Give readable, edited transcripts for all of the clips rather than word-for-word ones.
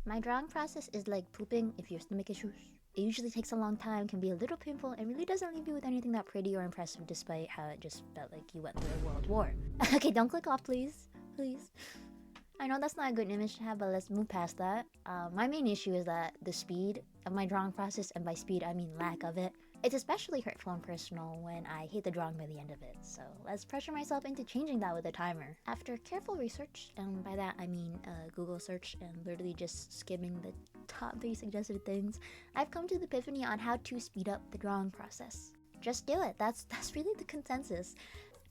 My drawing process is like pooping if your stomach issues. It usually takes a long time, can be a little painful, and really doesn't leave you with anything that pretty or impressive despite how it just felt like you went through a world war. Okay, don't click off, please. Please. I know that's not a good image to have, but let's move past that. My main issue is that the speed of my drawing process, and by speed I mean lack of it, it's especially hurtful and personal when I hate the drawing by the end of it, so let's pressure myself into changing that with a timer. After careful research, and by that I mean Google search and literally just skimming the top 3 suggested things, I've come to the epiphany on how to speed up the drawing process. Just do it, that's really the consensus.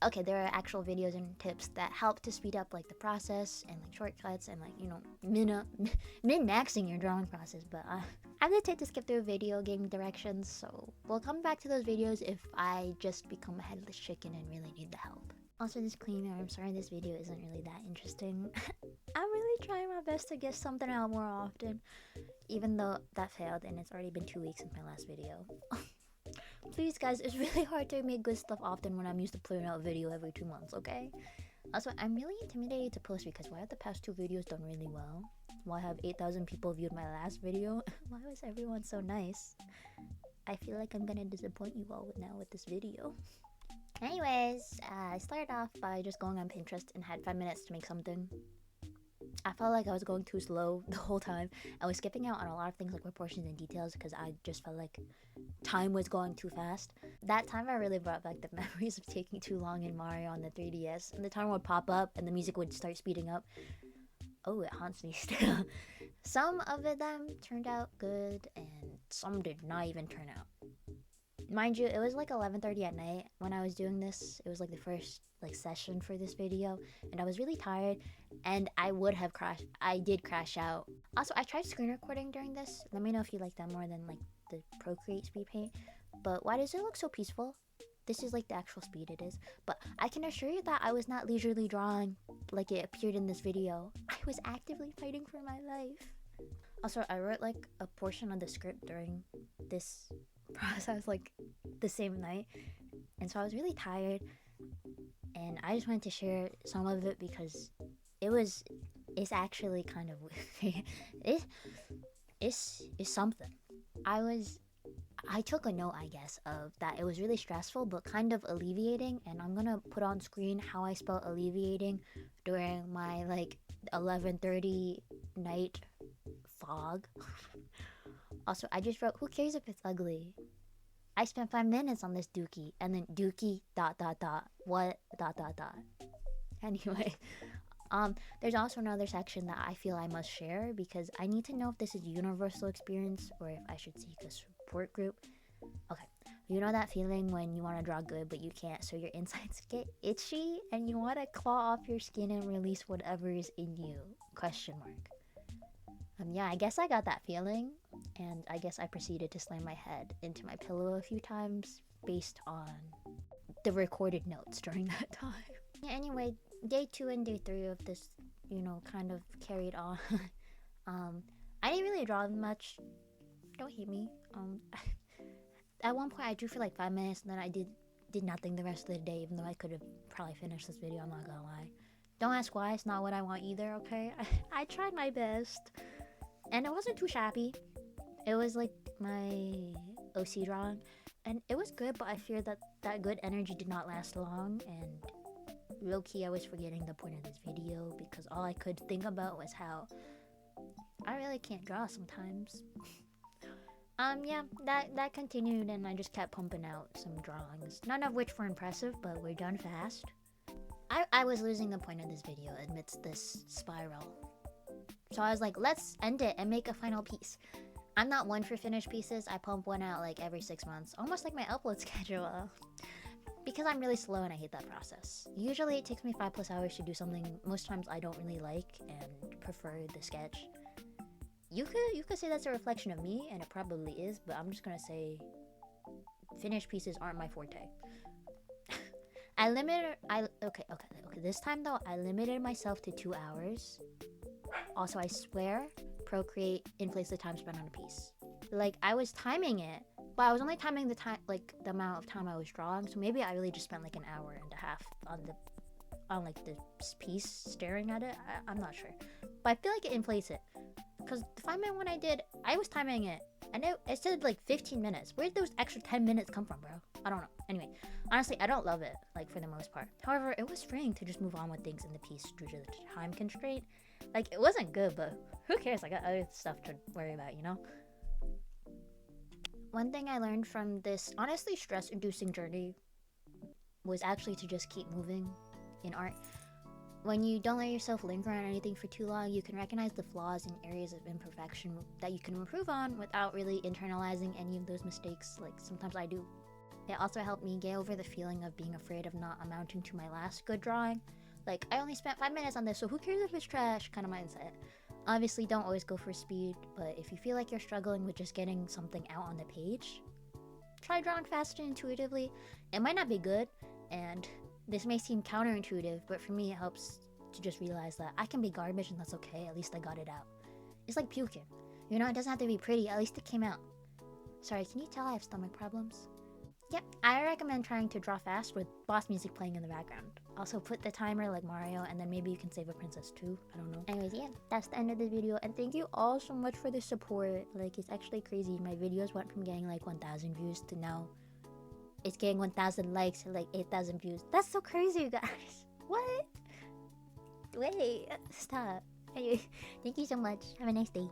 Okay, there are actual videos and tips that help to speed up like the process and like shortcuts and like, you know, min-maxing your drawing process, but I'm the type to skip through video game directions, so we'll come back to those videos if I just become a headless chicken and really need the help. Also, disclaimer, I'm sorry this video isn't really that interesting. I'm really trying my best to get something out more often, even though that failed and it's already been 2 weeks since my last video. Please guys, it's really hard to make good stuff often when I'm used to putting out a video every 2 months, okay? Also, I'm really intimidated to post because why have the past 2 videos done really well? Why have 8,000 people viewed my last video? Why was everyone so nice? I feel like I'm gonna disappoint you all now with this video. Anyways, I started off by just going on Pinterest and had 5 minutes to make something. I felt like I was going too slow the whole time. I was skipping out on a lot of things like proportions and details because I just felt like time was going too fast. That time I really brought back the memories of taking too long in Mario on the 3DS, and the timer would pop up and the music would start speeding up. Oh, it haunts me still. Some of them turned out good and some did not even turn out. Mind you, it was like 11:30 at night when I was doing this. It was like the first like session for this video, and I was really tired and I would have crashed. I did crash out. Also, I tried screen recording during this. Let me know if you like that more than like the Procreate speed paint. But why does it look so peaceful? This is like the actual speed it is. But I can assure you that I was not leisurely drawing like it appeared in this video. I was actively fighting for my life. Also, I wrote like a portion of the script during this process like the same night, and so I was really tired and I just wanted to share some of it because it's actually kind of weird. It's something. I took a note, I guess, of that it was really stressful but kind of alleviating, and I'm gonna put on screen how I spelled alleviating during my like 11:30 night fog. Also, I just wrote, who cares if it's ugly? I spent 5 minutes on this dookie, and then dookie dot dot dot what dot dot dot. Anyway, there's also another section that I feel I must share because I need to know if this is a universal experience or if I should seek a support group. Okay, you know that feeling when you want to draw good but you can't, so your insides get itchy and you want to claw off your skin and release whatever is in you? Question mark. Yeah, I guess I got that feeling, and I guess I proceeded to slam my head into my pillow a few times based on the recorded notes during that time. Yeah, anyway, day 2 and day 3 of this, you know, kind of carried on. I didn't really draw much. Don't hate me. At one point I drew for like 5 minutes, and then I did nothing the rest of the day, even though I could have probably finished this video, I'm not gonna lie. Don't ask why, it's not what I want either, okay? I tried my best. And it wasn't too shabby. It was like my OC drawing, and it was good, but I feared that that good energy did not last long, and low-key I was forgetting the point of this video because all I could think about was how I really can't draw sometimes. Yeah, that continued, and I just kept pumping out some drawings, none of which were impressive, but we're done fast. I was losing the point of this video amidst this spiral. So I was like, let's end it and make a final piece. I'm not one for finished pieces. I pump one out like every 6 months, almost like my upload schedule. Because I'm really slow and I hate that process. Usually it takes me 5+ hours to do something most times I don't really like and prefer the sketch. You could say that's a reflection of me, and it probably is, but I'm just gonna say finished pieces aren't my forte. Okay, this time though, I limited myself to 2 hours. Also, I swear, Procreate inflates the time spent on a piece. Like, I was timing it, but I was only timing the time, like, the amount of time I was drawing, so maybe I really just spent like an hour and a half on like the piece staring at it. I'm not sure, but I feel like it inflates it. Because the 5-minute one I did, I was timing it. And it said like 15 minutes. Where did those extra 10 minutes come from, bro? I don't know. Anyway, honestly, I don't love it, like, for the most part. However, it was freeing to just move on with things in the piece due to the time constraint. Like, it wasn't good, but who cares? I got other stuff to worry about, you know? One thing I learned from this honestly stress-inducing journey was actually to just keep moving in art. When you don't let yourself linger on anything for too long, you can recognize the flaws and areas of imperfection that you can improve on without really internalizing any of those mistakes, like sometimes I do. It also helped me get over the feeling of being afraid of not amounting to my last good drawing. Like, I only spent 5 minutes on this, so who cares if it's trash kind of mindset. Obviously, don't always go for speed, but if you feel like you're struggling with just getting something out on the page, try drawing fast and intuitively. It might not be good, and this may seem counterintuitive, but for me it helps to just realize that I can be garbage and that's okay, at least I got it out. It's like puking. You know, it doesn't have to be pretty, at least it came out. Sorry, can you tell I have stomach problems? Yep, I recommend trying to draw fast with boss music playing in the background. Also put the timer like Mario, and then maybe you can save a princess too, I don't know. Anyways, yeah, that's the end of the video, and thank you all so much for the support. Like, it's actually crazy. My videos went from getting like 1,000 views to now it's getting 1,000 likes and like 8,000 views. That's so crazy, you guys. What? Wait, stop. Anyway, thank you so much. Have a nice day.